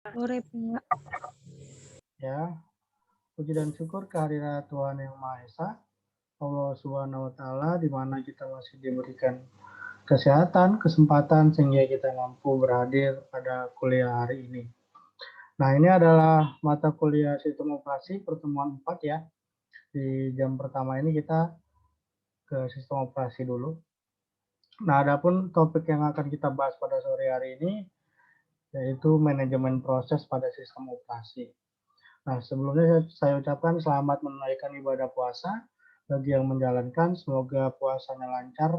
Sore, Pak. Ya, puji dan syukur kehadirat Tuhan Yang Maha Esa, Allah Subhanahu wa Ta'ala, di mana kita masih diberikan kesehatan, kesempatan sehingga kita mampu berhadir pada kuliah hari ini. Nah, ini adalah mata kuliah sistem operasi pertemuan 4 ya. Di jam pertama ini kita ke sistem operasi dulu. Nah, adapun topik yang akan kita bahas pada sore hari ini yaitu manajemen proses pada sistem operasi. Nah, sebelumnya saya ucapkan selamat menunaikan ibadah puasa bagi yang menjalankan. Semoga puasanya lancar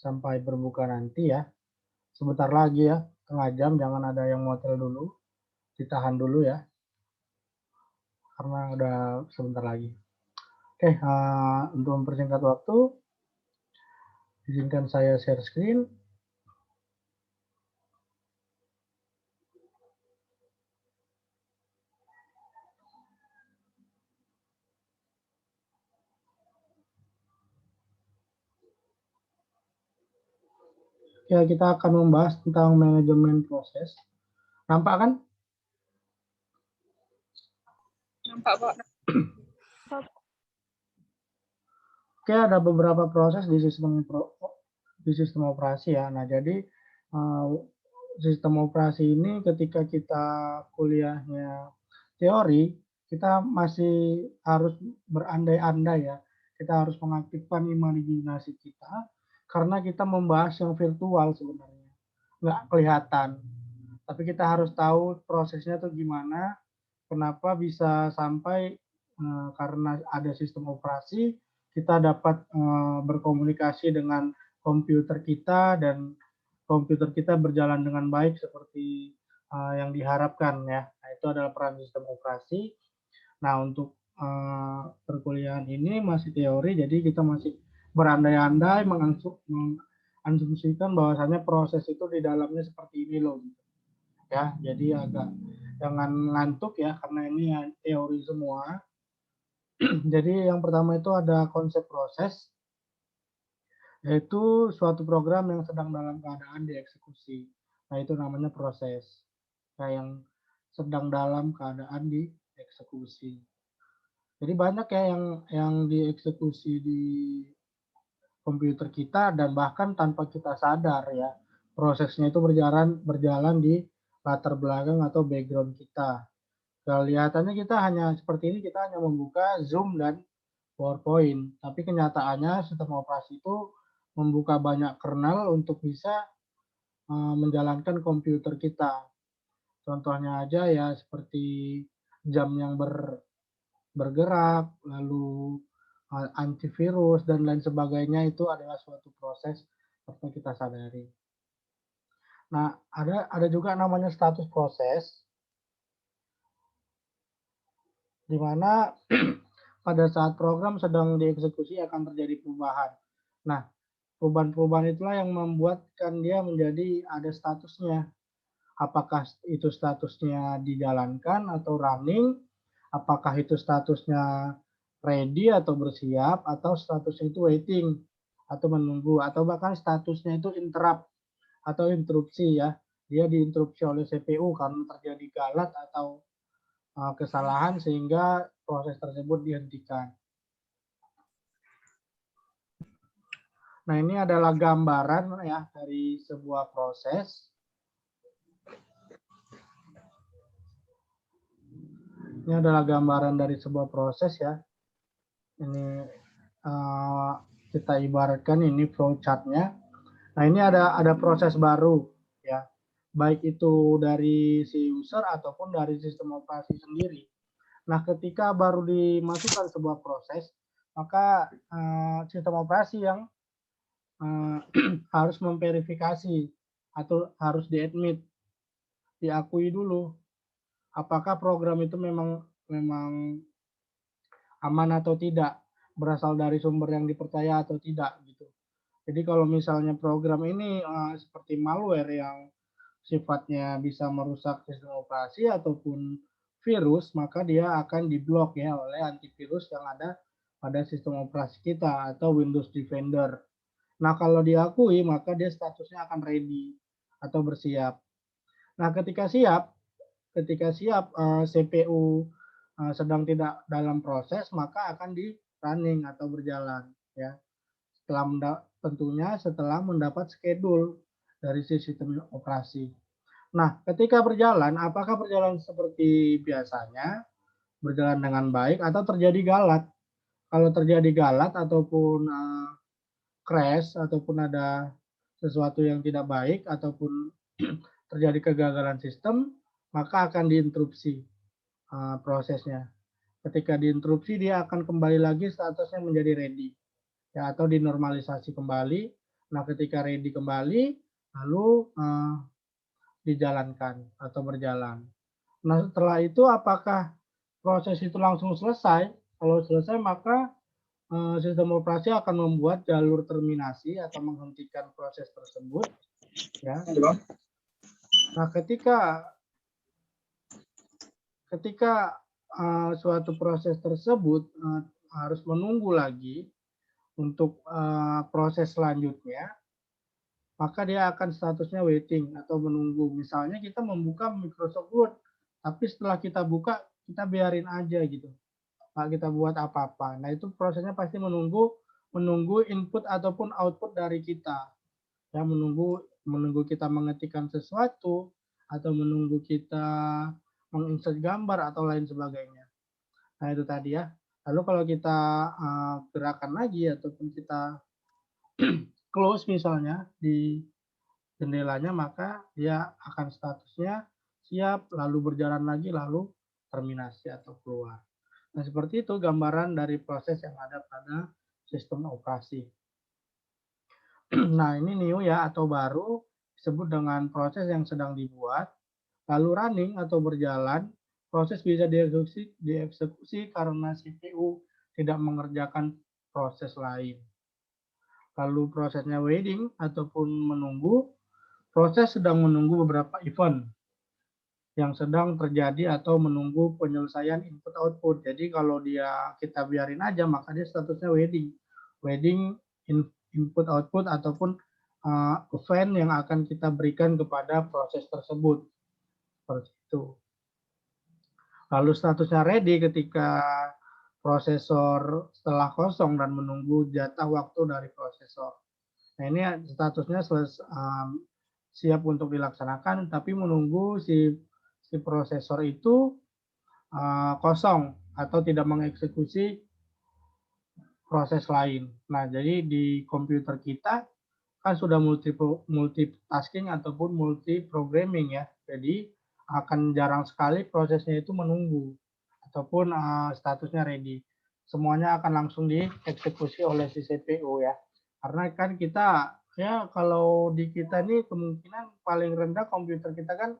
sampai berbuka nanti ya. Sebentar lagi ya, setengah jam, jangan ada yang motel dulu. Ditahan dulu ya, karena udah sebentar lagi. Oke, untuk mempersingkat waktu, izinkan saya share screen. Ya, kita akan membahas tentang manajemen proses. Nampak kan? Nampak, Pak. Oke, ada beberapa proses di sistem operasi ya. Nah, jadi sistem operasi ini ketika kita kuliahnya teori, kita masih harus berandai-andai ya. Kita harus mengaktifkan imajinasi kita karena kita membahas yang virtual sebenarnya. Nggak kelihatan. Tapi kita harus tahu prosesnya tuh gimana, kenapa bisa sampai karena ada sistem operasi, kita dapat berkomunikasi dengan komputer kita dan komputer kita berjalan dengan baik seperti yang diharapkan ya. Nah, itu adalah peran sistem operasi. Nah, untuk perkuliahan ini masih teori, jadi kita masih berandai-andai mengasumsikan bahwasannya proses itu di dalamnya seperti ini loh. Ya, jadi agak jangan ngantuk ya, karena ini ya teori semua. Jadi yang pertama itu ada konsep proses, yaitu suatu program yang sedang dalam keadaan dieksekusi. Nah, itu namanya proses. Nah, yang sedang dalam keadaan dieksekusi. Jadi banyak ya yang dieksekusi di komputer kita dan bahkan tanpa kita sadar ya. Prosesnya itu berjalan di latar belakang atau background kita. Kelihatannya kita hanya seperti ini, kita hanya membuka Zoom dan PowerPoint. Tapi kenyataannya sistem operasi itu membuka banyak kernel untuk bisa menjalankan komputer kita. Contohnya aja ya seperti jam yang bergerak, lalu antivirus dan lain sebagainya, itu adalah suatu proses tanpa kita sadari. Nah, ada juga namanya status proses, di mana pada saat program sedang dieksekusi akan terjadi perubahan. Nah, perubahan-perubahan itulah yang membuatkan dia menjadi ada statusnya. Apakah itu statusnya dijalankan atau running, apakah itu statusnya ready atau bersiap, atau statusnya itu waiting atau menunggu, atau bahkan statusnya itu interrupt atau interupsi ya. Dia diinterupsi oleh CPU karena terjadi galat atau kesalahan sehingga proses tersebut dihentikan. Nah, ini adalah gambaran ya dari sebuah proses. Ini adalah gambaran dari sebuah proses ya. Ini kita ibaratkan ini flowchart-nya. Nah, ini ada proses baru ya. Baik itu dari si user ataupun dari sistem operasi sendiri. Nah, ketika baru dimasukkan sebuah proses, maka sistem operasi yang harus memverifikasi atau harus diadmit, diakui dulu apakah program itu memang aman atau tidak, berasal dari sumber yang dipercaya atau tidak gitu. Jadi kalau misalnya program ini seperti malware yang sifatnya bisa merusak sistem operasi ataupun virus, maka dia akan diblok ya oleh antivirus yang ada pada sistem operasi kita atau Windows Defender. Nah, kalau diakui maka dia statusnya akan ready atau bersiap. Nah, ketika siap, ketika siap CPU sedang tidak dalam proses, maka akan di running atau berjalan ya. Tentunya setelah mendapat schedule dari sistem operasi. Nah, ketika berjalan, apakah berjalan seperti biasanya, berjalan dengan baik atau terjadi galat? Kalau terjadi galat ataupun crash ataupun ada sesuatu yang tidak baik ataupun terjadi kegagalan sistem, maka akan diinterupsi prosesnya. Ketika diinterupsi, dia akan kembali lagi statusnya menjadi ready ya, atau dinormalisasi kembali. Nah, ketika ready kembali, lalu dijalankan atau berjalan. Nah, setelah itu apakah proses itu langsung selesai? Kalau selesai, maka sistem operasi akan membuat jalur terminasi atau menghentikan proses tersebut. Ya. Nah, ketika suatu proses tersebut harus menunggu lagi untuk proses selanjutnya, maka dia akan statusnya waiting atau menunggu. Misalnya kita membuka Microsoft Word, tapi setelah kita buka, kita biarin aja gitu. Nggak kita buat apa-apa. Nah, itu prosesnya pasti menunggu input ataupun output dari kita. Ya, menunggu kita mengetikkan sesuatu, atau menunggu kita menginsert gambar atau lain sebagainya. Nah, itu tadi ya. Lalu kalau kita gerakan lagi ataupun kita close misalnya di jendelanya, maka dia akan statusnya siap, lalu berjalan lagi, lalu terminasi atau keluar. Nah, seperti itu gambaran dari proses yang ada pada sistem operasi. Nah, ini new ya atau baru, disebut dengan proses yang sedang dibuat, lalu running atau berjalan, proses bisa dieksekusi karena CPU tidak mengerjakan proses lain. Lalu prosesnya waiting ataupun menunggu, proses sedang menunggu beberapa event yang sedang terjadi atau menunggu penyelesaian input output. Jadi kalau kita biarin aja, maka dia statusnya waiting. Waiting input output ataupun event yang akan kita berikan kepada proses tersebut. Seperti itu. Lalu statusnya ready ketika prosesor setelah kosong dan menunggu jatah waktu dari prosesor. Nah, ini statusnya siap untuk dilaksanakan, tapi menunggu si prosesor itu kosong atau tidak mengeksekusi proses lain. Nah, jadi di komputer kita kan sudah multitasking ataupun multi programming ya. Jadi akan jarang sekali prosesnya itu menunggu ataupun statusnya ready. Semuanya akan langsung dieksekusi oleh si CPU ya. Karena kan kita ya kalau di kita nih kemungkinan paling rendah komputer kita kan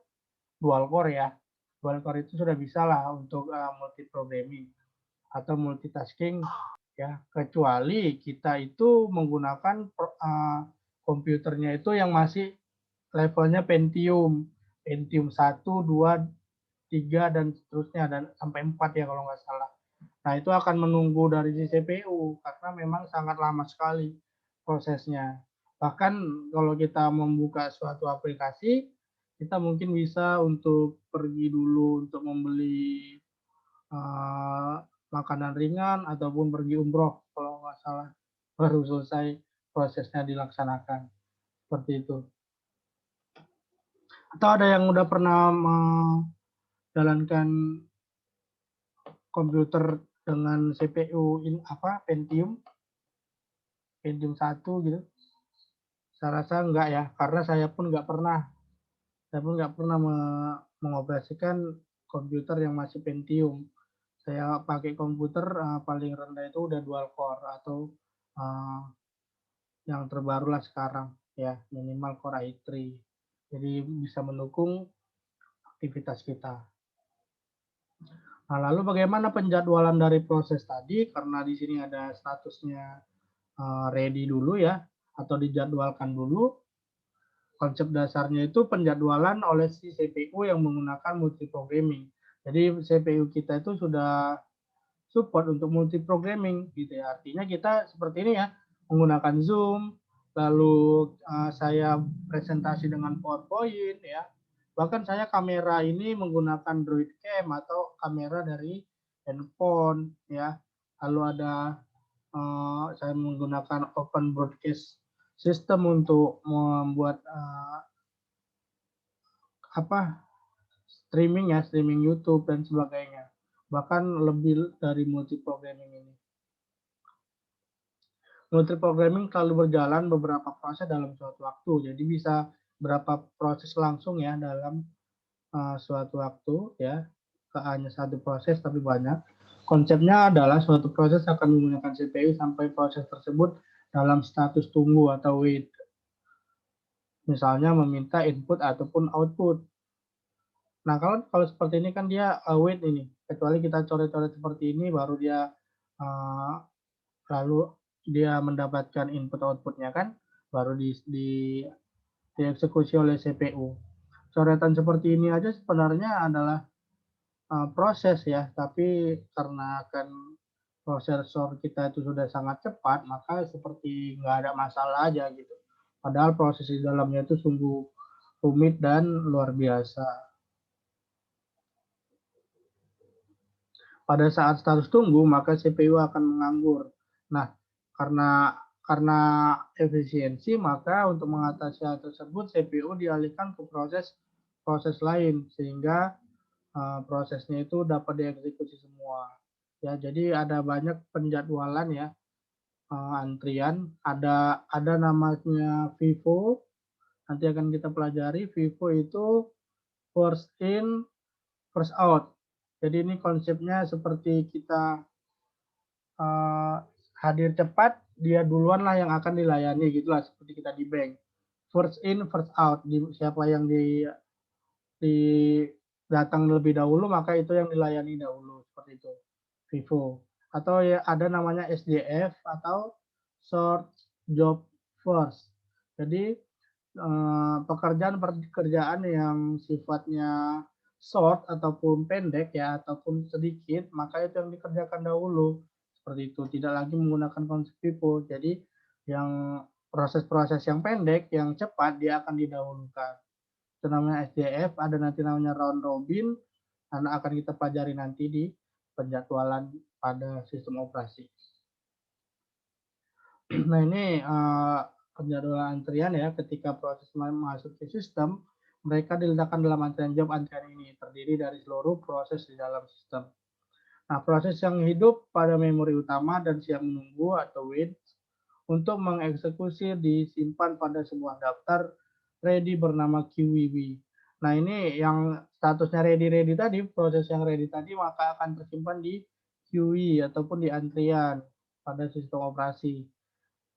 dual core ya. Dual core itu sudah bisa lah untuk multi programming atau multitasking ya, kecuali kita itu menggunakan komputernya itu yang masih levelnya Pentium 1, 2, 3 dan seterusnya dan sampai 4 ya kalau nggak salah. Nah, itu akan menunggu dari si CPU karena memang sangat lama sekali prosesnya. Bahkan kalau kita membuka suatu aplikasi, kita mungkin bisa untuk pergi dulu untuk membeli makanan ringan ataupun pergi umroh kalau nggak salah, baru selesai prosesnya dilaksanakan. Seperti itu. Atau ada yang udah pernah menjalankan komputer dengan CPU Pentium 1 gitu? Saya rasa enggak ya, karena saya pun nggak pernah mengoperasikan komputer yang masih Pentium. Saya pakai komputer paling rendah itu udah dual core atau yang terbaru lah sekarang ya, minimal Core i3. Jadi bisa mendukung aktivitas kita. Nah, lalu bagaimana penjadwalan dari proses tadi? Karena di sini ada statusnya ready dulu ya, atau dijadwalkan dulu. Konsep dasarnya itu penjadwalan oleh si CPU yang menggunakan multiprogramming. Jadi CPU kita itu sudah support untuk multiprogramming gitu ya. Artinya kita seperti ini ya, menggunakan Zoom, lalu saya presentasi dengan PowerPoint ya, Bahkan saya kamera ini menggunakan Droid Cam atau kamera dari handphone ya. Lalu ada saya menggunakan open broadcast system untuk membuat streaming YouTube dan sebagainya. Bahkan lebih dari multi-programming ini. Multi-programming selalu berjalan beberapa proses dalam suatu waktu. Jadi bisa berapa proses langsung ya dalam suatu waktu ya. Hanya satu proses tapi banyak. Konsepnya adalah suatu proses akan menggunakan CPU sampai proses tersebut dalam status tunggu atau wait. Misalnya meminta input ataupun output. Nah, kalau seperti ini kan dia wait ini. Kecuali kita coret-coret seperti ini baru dia lalu dia mendapatkan input outputnya kan baru dieksekusi oleh CPU. Coretan seperti ini aja sebenarnya adalah proses ya, tapi karena kan prosesor kita itu sudah sangat cepat, maka seperti nggak ada masalah aja gitu. Padahal proses di dalamnya itu sungguh rumit dan luar biasa. Pada saat status tunggu, maka CPU akan menganggur. Nah, karena efisiensi, maka untuk mengatasi hal tersebut, CPU dialihkan ke proses lain, sehingga prosesnya itu dapat dieksekusi semua. Ya, jadi ada banyak penjadwalan ya, antrian. Ada namanya FIFO, nanti akan kita pelajari. FIFO itu first in, first out. Jadi ini konsepnya seperti kita hadir cepat, dia duluan lah yang akan dilayani gitulah seperti kita di bank. First in, first out. Siapa yang di datang lebih dahulu maka itu yang dilayani dahulu seperti itu. FIFO. Atau ya ada namanya SJF atau short job first. Jadi pekerjaan-pekerjaan yang sifatnya short ataupun pendek ya ataupun sedikit maka itu yang dikerjakan dahulu seperti itu, tidak lagi menggunakan konsep FIFO. Jadi yang proses-proses yang pendek yang cepat dia akan didahulukan, itu namanya SDF. Ada nanti namanya round robin karena akan kita pelajari nanti di penjadwalan pada sistem operasi. Nah ini penjadwalan antrian ya, ketika proses masuk ke sistem, mereka diletakkan dalam antrian job. Antrian ini terdiri dari seluruh proses di dalam sistem. Nah, proses yang hidup pada memori utama dan siap menunggu atau wait untuk mengeksekusi disimpan pada sebuah daftar ready bernama QWB. Nah, ini yang statusnya ready tadi, proses yang ready tadi maka akan tersimpan di QE ataupun di antrian pada sistem operasi.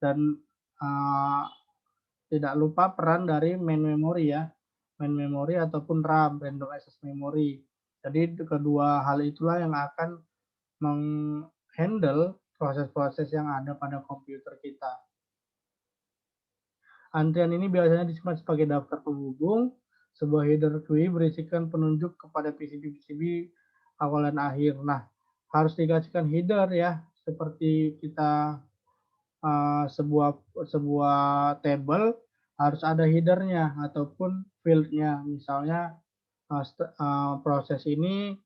Dan tidak lupa peran dari main memory ya, main memory ataupun RAM, random access memory. Jadi kedua hal itulah yang akan menghandle proses-proses yang ada pada komputer kita. Antrian ini biasanya disimpan sebagai daftar penghubung. Sebuah header QI berisikan penunjuk kepada PCB-PCB awal dan akhir. Nah, harus dikasihkan header ya, seperti kita sebuah table harus ada headernya ataupun fieldnya. Misalnya proses ini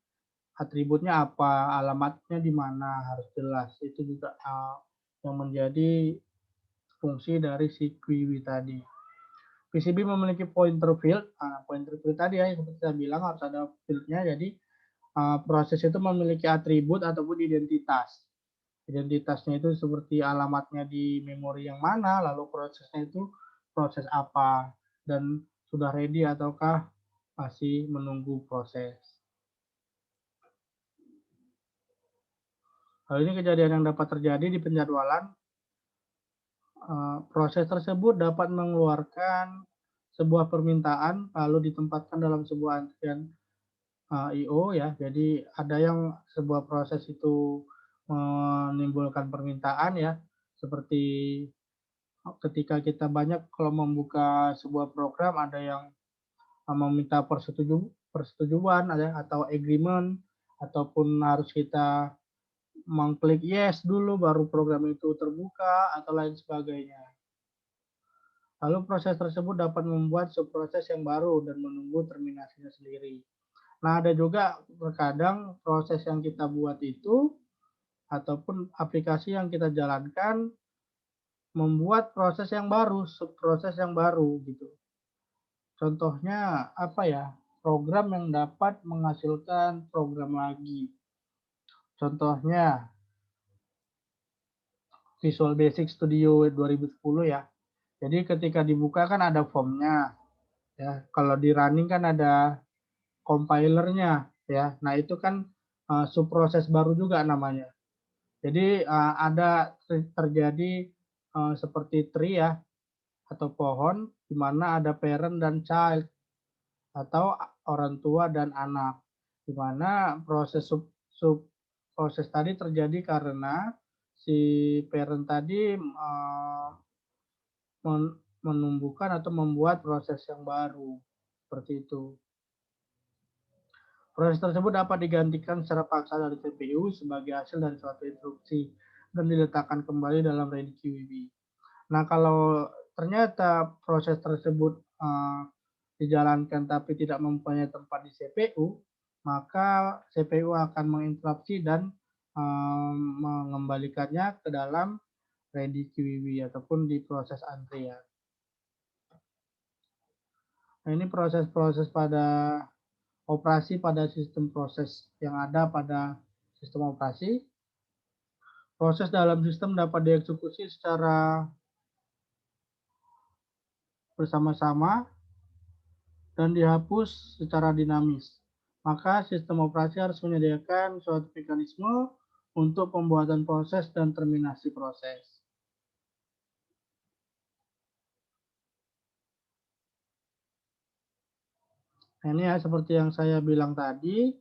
atributnya apa, alamatnya di mana harus jelas. Itu juga yang menjadi fungsi dari si QW tadi. PCB memiliki pointer field. Pointer field tadi ya, seperti saya bilang harus ada fieldnya. Jadi proses itu memiliki atribut ataupun identitas. Identitasnya itu seperti alamatnya di memori yang mana, lalu prosesnya itu proses apa, dan sudah ready ataukah masih menunggu proses. Hal ini kejadian yang dapat terjadi di penjadwalan. Proses tersebut dapat mengeluarkan sebuah permintaan lalu ditempatkan dalam sebuah antrian I/O ya. Jadi ada yang sebuah proses itu menimbulkan permintaan ya, seperti ketika kita banyak kalau membuka sebuah program ada yang meminta persetujuan ada atau agreement ataupun harus kita mengklik yes dulu baru program itu terbuka atau lain sebagainya. Lalu proses tersebut dapat membuat subproses yang baru dan menunggu terminasinya sendiri. Nah, ada juga terkadang proses yang kita buat itu ataupun aplikasi yang kita jalankan membuat proses yang baru, subproses yang baru gitu. Contohnya apa ya? Program yang dapat menghasilkan program lagi. Contohnya Visual Basic Studio 2010 ya. Jadi ketika dibuka kan ada formnya ya. Kalau di running kan ada compilernya ya. Nah, itu kan subproses baru juga namanya. Jadi ada terjadi seperti tree ya atau pohon di mana ada parent dan child atau orang tua dan anak. Di mana proses proses tadi terjadi karena si parent tadi menumbuhkan atau membuat proses yang baru. Seperti itu. Proses tersebut dapat digantikan secara paksa dari CPU sebagai hasil dari suatu instruksi dan diletakkan kembali dalam ready QED. Nah, kalau ternyata proses tersebut dijalankan tapi tidak mempunyai tempat di CPU, maka CPU akan menginterupsi dan mengembalikannya ke dalam ready QED ataupun di proses antrian. Nah, ini proses-proses pada operasi pada sistem proses yang ada pada sistem operasi. Proses dalam sistem dapat dieksekusi secara bersama-sama dan dihapus secara dinamis. Maka sistem operasi harus menyediakan suatu mekanisme untuk pembuatan proses dan terminasi proses. Nah, ini ya seperti yang saya bilang tadi,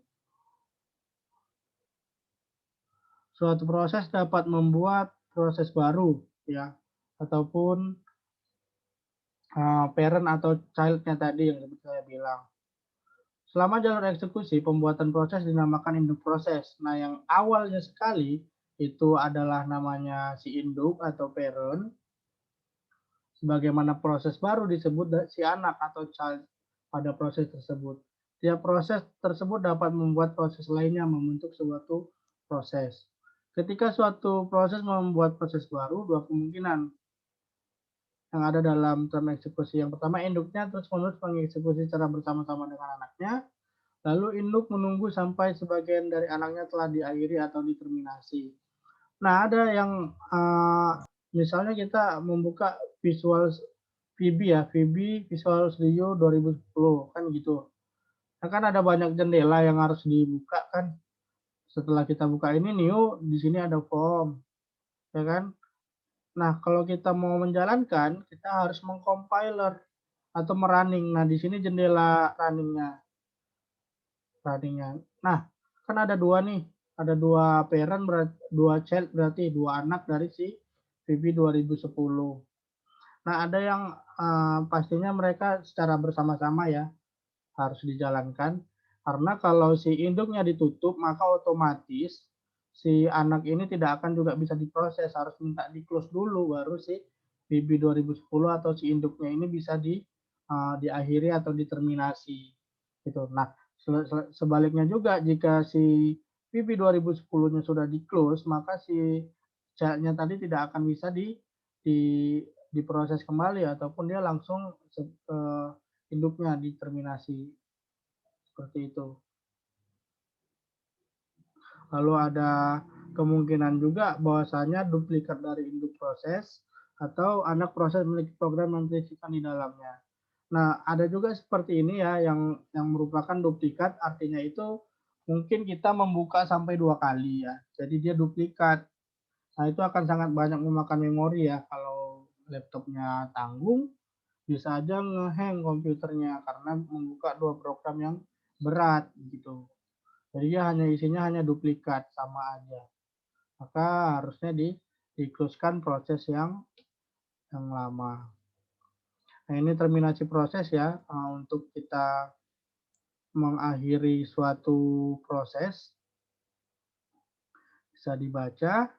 suatu proses dapat membuat proses baru ya ataupun parent atau child-nya tadi yang seperti saya bilang. Selama jalur eksekusi, pembuatan proses dinamakan induk proses. Nah, yang awalnya sekali itu adalah namanya si induk atau parent. Sebagaimana proses baru disebut si anak atau child pada proses tersebut. Tiap proses tersebut dapat membuat proses lainnya membentuk suatu proses. Ketika suatu proses membuat proses baru, dua kemungkinan yang ada dalam term eksekusi. Yang pertama, induknya terus-menerus mengeksekusi secara bersama-sama dengan anaknya. Lalu induk menunggu sampai sebagian dari anaknya telah diakhiri atau diterminasi. Nah, ada yang misalnya kita membuka Visual VB ya, VB Visual Studio 2010 kan gitu. Nah, kan ada banyak jendela yang harus dibuka kan. Setelah kita buka ini new, di sini ada form, ya kan? Nah, kalau kita mau menjalankan, kita harus mengcompiler atau merunning. Nah, di sini jendela runningnya. Nah, kan ada dua nih, ada dua parent, dua child berarti dua anak dari si VB 2010. Nah, ada yang pastinya mereka secara bersama-sama ya harus dijalankan. Karena kalau si induknya ditutup, maka otomatis si anak ini tidak akan juga bisa diproses, harus minta di close dulu baru si VB 2010 atau si induknya ini bisa diakhiri atau diterminasi gitu. Nah, sebaliknya juga jika si VB 2010-nya sudah di-close, maka si child-nya tadi tidak akan bisa diproses kembali ataupun dia langsung induknya diterminasi. Seperti itu. Lalu ada kemungkinan juga bahwasanya duplikat dari induk proses atau anak proses memiliki program yang terisikan di dalamnya. Nah, ada juga seperti ini ya yang merupakan duplikat, artinya itu mungkin kita membuka sampai 2 kali ya. Jadi dia duplikat. Nah, itu akan sangat banyak memakan memori ya. Kalau laptopnya tanggung, bisa aja ngehang komputernya karena membuka 2 program yang berat gitu. Jadi dia isinya hanya duplikat, sama aja. Maka harusnya di-close-kan proses yang lama. Nah, ini terminasi proses ya, untuk kita mengakhiri suatu proses. Bisa dibaca.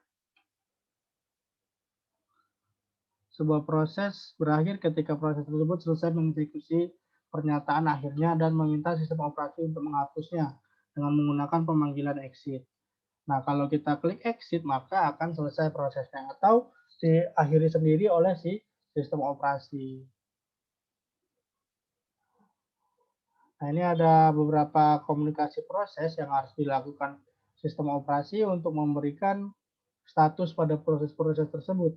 Sebuah proses berakhir ketika proses tersebut selesai mengeksekusi pernyataan akhirnya dan meminta sistem operasi untuk menghapusnya dengan menggunakan pemanggilan exit. Nah, kalau kita klik exit, maka akan selesai prosesnya atau diakhiri sendiri oleh si sistem operasi. Nah, ini ada beberapa komunikasi proses yang harus dilakukan sistem operasi untuk memberikan status pada proses-proses tersebut,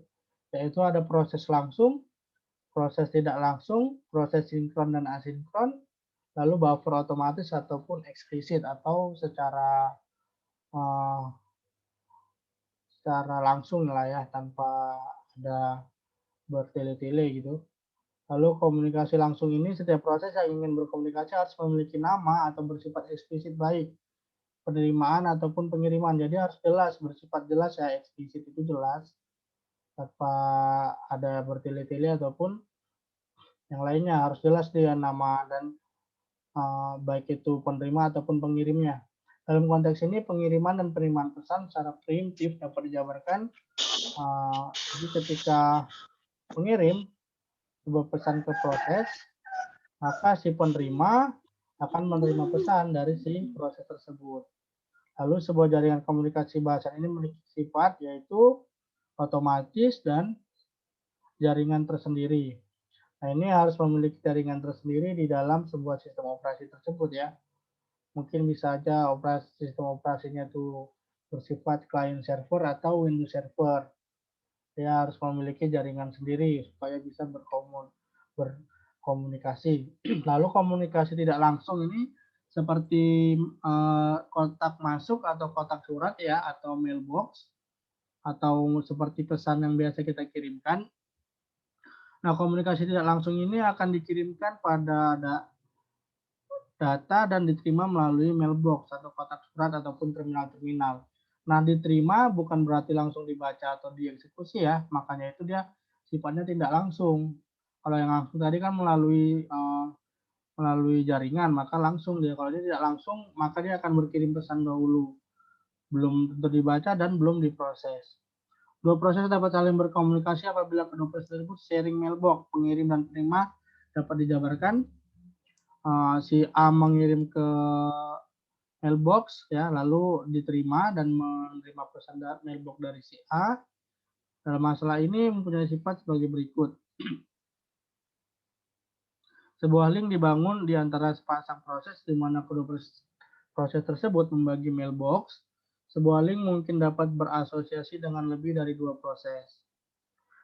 yaitu ada proses langsung, proses tidak langsung, proses sinkron dan asinkron, lalu buffer otomatis ataupun eksplisit atau uh, secara langsung lah ya, tanpa ada bertele-tele gitu. Lalu komunikasi langsung ini setiap proses yang ingin berkomunikasi harus memiliki nama atau bersifat eksplisit baik penerimaan ataupun pengiriman. Jadi harus jelas, bersifat jelas ya, eksplisit itu jelas tanpa ada bertele-tele ataupun yang lainnya, harus jelas dia nama dan baik itu penerima ataupun pengirimnya. Dalam konteks ini pengiriman dan penerimaan pesan secara preemptif dapat dijabarkan. Jadi ketika pengirim sebuah pesan ke proses, maka si penerima akan menerima pesan dari si proses tersebut. Lalu sebuah jaringan komunikasi bahasa ini memiliki sifat yaitu otomatis dan jaringan tersendiri. Nah, ini harus memiliki jaringan tersendiri di dalam sebuah sistem operasi tersebut ya. Mungkin bisa aja sistem operasinya itu bersifat client server atau Windows server. Dia harus memiliki jaringan sendiri supaya bisa berkomunikasi. Lalu komunikasi tidak langsung ini seperti kotak masuk atau kotak surat ya, atau mailbox, atau seperti pesan yang biasa kita kirimkan. Nah, komunikasi tidak langsung ini akan dikirimkan pada data dan diterima melalui mailbox atau kotak surat ataupun terminal-terminal. Nah, diterima bukan berarti langsung dibaca atau dieksekusi ya, makanya itu dia sifatnya tidak langsung. Kalau yang langsung tadi kan melalui jaringan, maka langsung dia. Kalau dia tidak langsung, maka dia akan berkirim pesan dahulu. Belum tentu dibaca dan belum diproses. Dua proses dapat saling berkomunikasi apabila kedua proses tersebut sharing mailbox, pengirim dan penerima dapat dijabarkan. Si A mengirim ke mailbox ya, lalu diterima dan menerima pesan mailbox dari si A. Dalam masalah ini mempunyai sifat sebagai berikut. Sebuah link dibangun di antara sepasang proses di mana kedua proses tersebut membagi mailbox. Sebuah link mungkin dapat berasosiasi dengan lebih dari dua proses.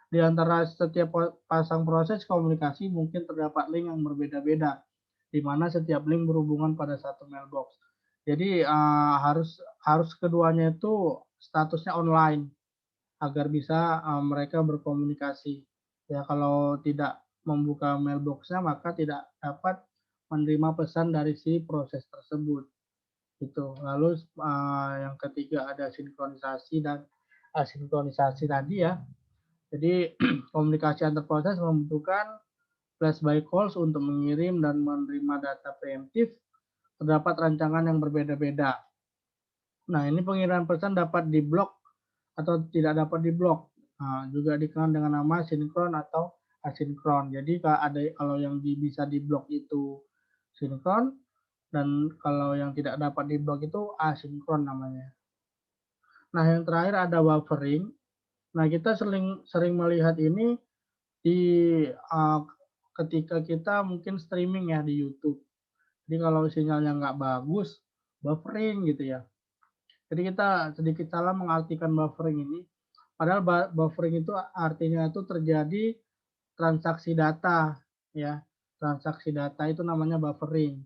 Di antara setiap pasang proses komunikasi mungkin terdapat link yang berbeda-beda, di mana setiap link berhubungan pada satu mailbox. Jadi harus keduanya itu statusnya online agar bisa mereka berkomunikasi. Ya, kalau tidak membuka mailboxnya maka tidak dapat menerima pesan dari si proses tersebut. Itu. Lalu yang ketiga ada sinkronisasi dan asinkronisasi tadi ya. Jadi komunikasi antar proses membutuhkan flash by calls untuk mengirim dan menerima data preemptif. Terdapat rancangan yang berbeda-beda. Nah, ini pengiriman pesan dapat diblok atau tidak dapat diblok. Nah, juga dikenal dengan nama sinkron atau asinkron. Jadi kalau yang bisa diblok itu sinkron, dan kalau yang tidak dapat diblok itu asinkron namanya. Nah, yang terakhir ada buffering. Nah, kita sering melihat ini di ketika kita mungkin streaming ya di YouTube. Jadi kalau sinyalnya nggak bagus, buffering gitu ya. Jadi kita sedikit salah mengartikan buffering ini. Padahal buffering itu artinya itu terjadi transaksi data ya. Transaksi data itu namanya buffering.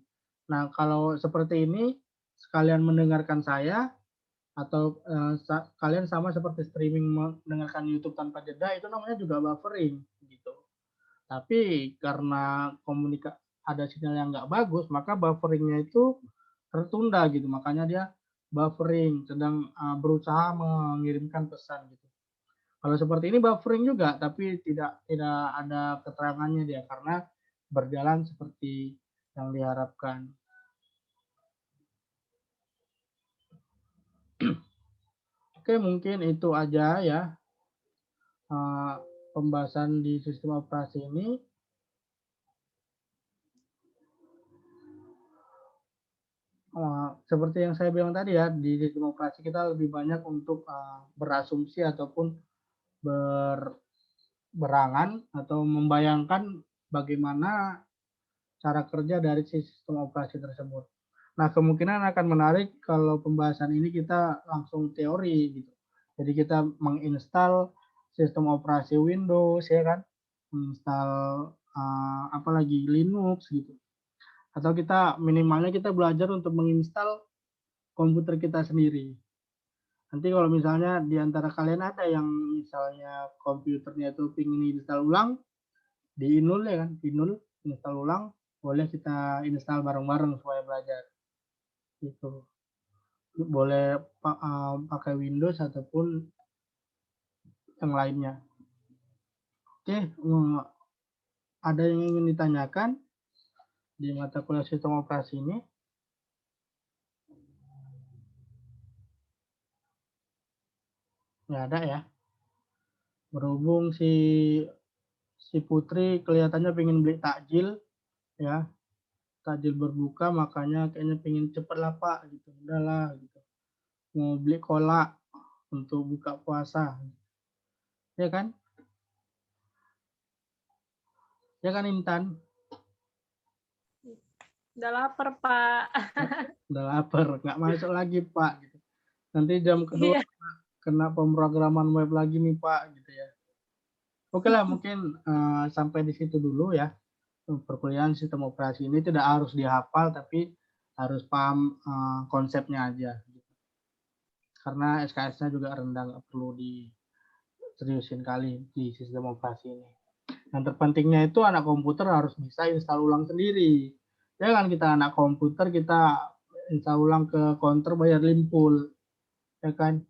Nah, kalau seperti ini sekalian mendengarkan saya atau kalian sama seperti streaming mendengarkan YouTube tanpa jeda itu namanya juga buffering gitu. Tapi karena ada sinyal yang nggak bagus, maka bufferingnya itu tertunda gitu. Makanya dia buffering, sedang berusaha mengirimkan pesan gitu. Kalau seperti ini buffering juga, tapi tidak ada keterangannya dia karena berjalan seperti yang diharapkan. Oke, mungkin itu aja ya pembahasan di sistem operasi ini seperti yang saya bilang tadi ya, di sistem operasi kita lebih banyak untuk berasumsi ataupun berangan atau membayangkan bagaimana cara kerja dari sistem operasi tersebut. Nah, kemungkinan akan menarik kalau pembahasan ini kita langsung teori gitu. Jadi kita menginstal sistem operasi Windows ya kan, menginstal apalagi Linux gitu. Atau kita minimalnya kita belajar untuk menginstal komputer kita sendiri. Nanti kalau misalnya di antara kalian ada yang misalnya komputernya itu ingin install ulang, di Inul ya kan, Inul install ulang, boleh kita install bareng-bareng supaya belajar. Gitu. Boleh pakai Windows ataupun yang lainnya. Oke, ada yang ingin ditanyakan di mata kuliah sistem operasi ini? Nggak ada ya. Berhubung si Putri kelihatannya pengen beli takjil, ya, takjil berbuka, makanya kayaknya pengen cepet lah Pak, gitu. Udahlah, gitu. Mau beli kolak untuk buka puasa, ya kan? Ya kan Intan? Udah lapar, Pak. Udah lapar, nggak masuk lagi Pak. Gitu. Nanti jam kedua kena pemrograman web lagi nih Pak, gitu ya. Oke lah, mungkin sampai di situ dulu ya. Perkuliahan sistem operasi ini tidak harus dihafal, tapi harus paham konsepnya aja. Karena SKS-nya juga rendah, nggak perlu diseriusin kali di sistem operasi ini. Yang terpentingnya itu anak komputer harus bisa install ulang sendiri. Jangan kita anak komputer, kita install ulang ke counter bayar limpul. Ya kan?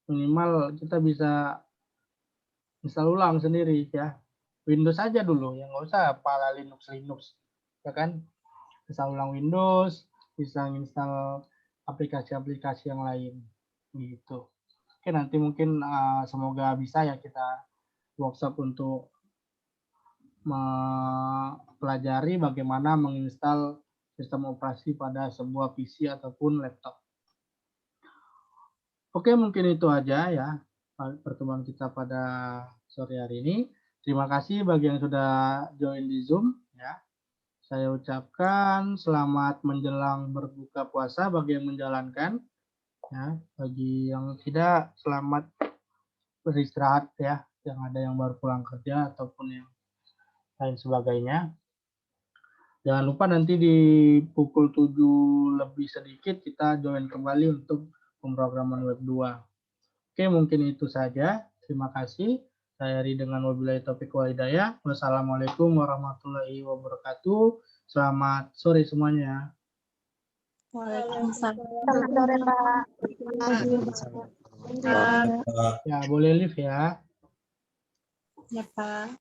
Minimal kita bisa install ulang sendiri ya. Windows aja dulu, ya nggak usah pala Linux, ya kan? Install ulang Windows, bisa install aplikasi-aplikasi yang lain, gitu. Oke, nanti mungkin semoga bisa ya kita workshop untuk mempelajari bagaimana menginstal sistem operasi pada sebuah PC ataupun laptop. Oke, mungkin itu aja ya pertemuan kita pada sore hari ini. Terima kasih bagi yang sudah join di Zoom ya. Saya ucapkan selamat menjelang berbuka puasa bagi yang menjalankan ya. Bagi yang tidak, selamat beristirahat ya. Yang ada yang baru pulang kerja ataupun yang lain sebagainya. Jangan lupa nanti di pukul 7 lebih sedikit kita join kembali untuk pemrograman web 2. Oke, mungkin itu saja. Terima kasih. Saya Ri dengan wabillahi taufiq wal hidayah. Wassalamualaikum warahmatullahi wabarakatuh. Selamat sore semuanya. Waalaikumsalam. Selamat sore, Pak. Ya, boleh live ya. Ya, Pak.